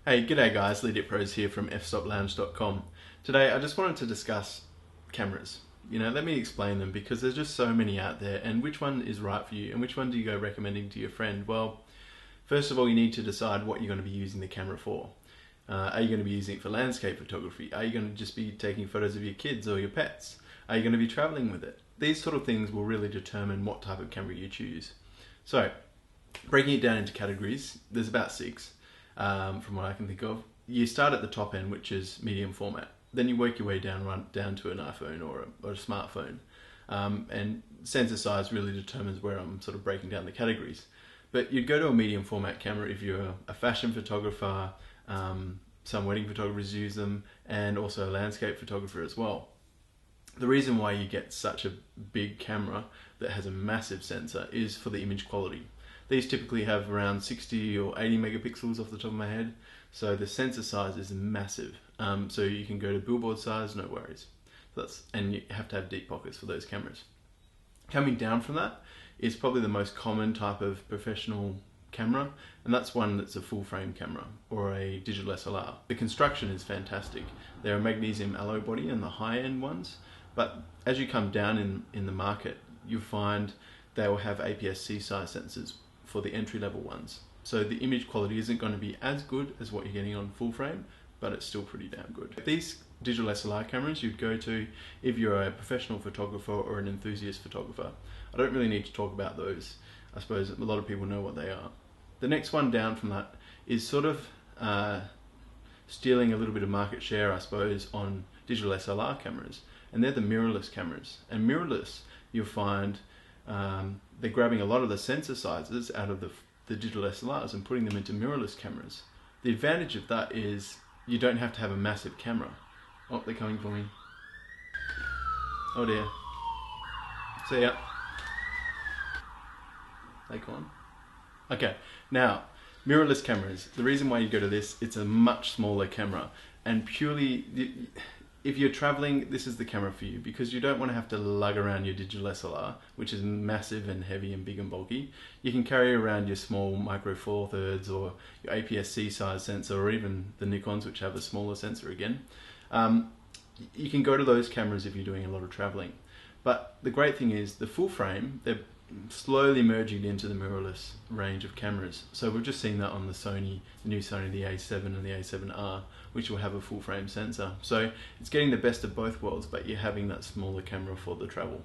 Hey, g'day guys, Leigh Diprose here from fstoplounge.com. Today I just wanted to discuss cameras. Let me explain them because there's just so many out there, and which one is right for you and which one do you go recommending to your friend? Well, first of all, you need to decide what you're going to be using the camera for. Are you going to be using it for landscape photography? Are you going to just be taking photos of your kids or your pets? Are you going to be traveling with it? These sort of things will really determine what type of camera you choose. So, breaking it down into categories, there's about 6. From what I can think of. You start at the top end, which is medium format. Then you work your way down to an iPhone or a smartphone. And sensor size really determines where I'm sort of breaking down the categories. But you'd go to a medium format camera if you're a fashion photographer, some wedding photographers use them, and also a landscape photographer as well. The reason why you get such a big camera that has a massive sensor is for the image quality. These typically have around 60 or 80 megapixels off the top of my head, so the sensor size is massive. So you can go to billboard size, no worries. And you have to have deep pockets for those cameras. Coming down from that is probably the most common type of professional camera, and that's one that's a full frame camera or a digital SLR. The construction is fantastic. They're a magnesium alloy body and the high-end ones, but as you come down in the market, you'll find they will have APS-C size sensors for the entry-level ones. So the image quality isn't going to be as good as what you're getting on full frame, but it's still pretty damn good. These digital SLR cameras you'd go to if you're a professional photographer or an enthusiast photographer. I don't really need to talk about those. I suppose a lot of people know what they are. The next one down from that is sort of stealing a little bit of market share, I suppose, on digital SLR cameras, and they're the mirrorless cameras. And mirrorless, you'll find they're grabbing a lot of the sensor sizes out of the digital SLRs and putting them into mirrorless cameras. The advantage of that is you don't have to have a massive camera. Oh, they're coming for me. Oh dear. See ya. They gone? Okay, now, mirrorless cameras. The reason why you go to this, it's a much smaller camera, and purely, if you're traveling, this is the camera for you, because you don't want to have to lug around your digital SLR, which is massive and heavy and big and bulky. You can carry around your small micro four thirds or your APS-C size sensor, or even the Nikons, which have a smaller sensor again. You can go to those cameras if you're doing a lot of traveling. But the great thing is the full frame, they're slowly merging into the mirrorless range of cameras. So we've just seen that on the Sony, the new Sony, the A7 and the A7R, which will have a full frame sensor. So it's getting the best of both worlds, but you're having that smaller camera for the travel.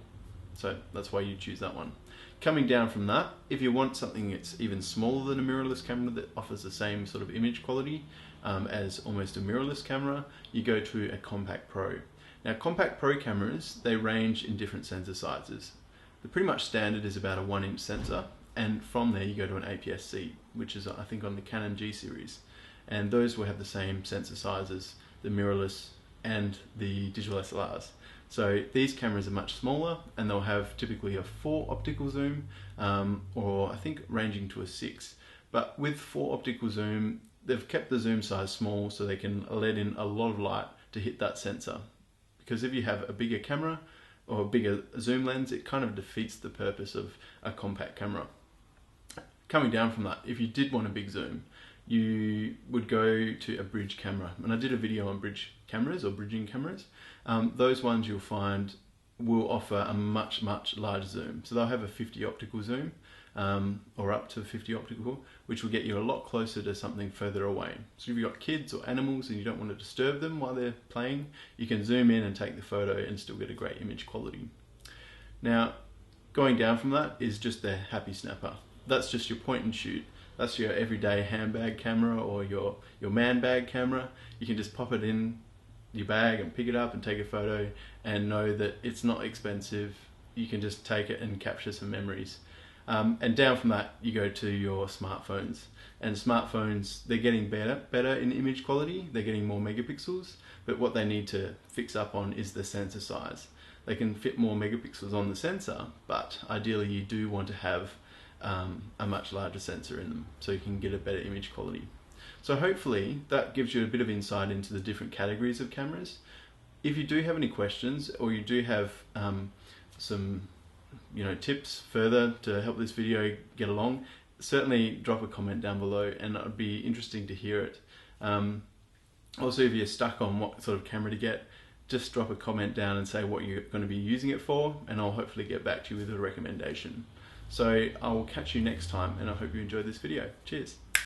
So that's why you choose that one. Coming down from that, if you want something that's even smaller than a mirrorless camera that offers the same sort of image quality as almost a mirrorless camera, you go to a Compact Pro. Now Compact Pro cameras, they range in different sensor sizes. The pretty much standard is about a 1-inch sensor, and from there you go to an APS-C, which is I think on the Canon G series, and those will have the same sensor size as the mirrorless and the digital SLRs. So these cameras are much smaller, and they'll have typically a 4 optical zoom, or I think ranging to a 6. But with 4 optical zoom, they've kept the zoom size small so they can let in a lot of light to hit that sensor. Because if you have a bigger camera, or a bigger zoom lens, it kind of defeats the purpose of a compact camera. Coming down from that, if you did want a big zoom, you would go to a bridge camera. And I did a video on bridge cameras or bridging cameras. Those ones you'll find will offer a much larger zoom. So they'll have a 50 optical zoom, or up to 50 optical, which will get you a lot closer to something further away. So if you've got kids or animals and you don't want to disturb them while they're playing, you can zoom in and take the photo and still get a great image quality. Now, going down from that is just the happy snapper. That's just your point and shoot. That's your everyday handbag camera or your man bag camera. You can just pop it in your bag and pick it up and take a photo and know that it's not expensive. You can just take it and capture some memories. And down from that, you go to your smartphones. And smartphones, they're getting better in image quality. They're getting more megapixels, but what they need to fix up on is the sensor size. They can fit more megapixels on the sensor, but ideally you do want to have a much larger sensor in them so you can get a better image quality. So hopefully that gives you a bit of insight into the different categories of cameras. If you do have any questions, or you do have some tips further to help this video get along, certainly drop a comment down below, and it would be interesting to hear it. Also, if you're stuck on what sort of camera to get, just drop a comment down and say what you're going to be using it for, and I'll hopefully get back to you with a recommendation. So I will catch you next time, and I hope you enjoyed this video. Cheers.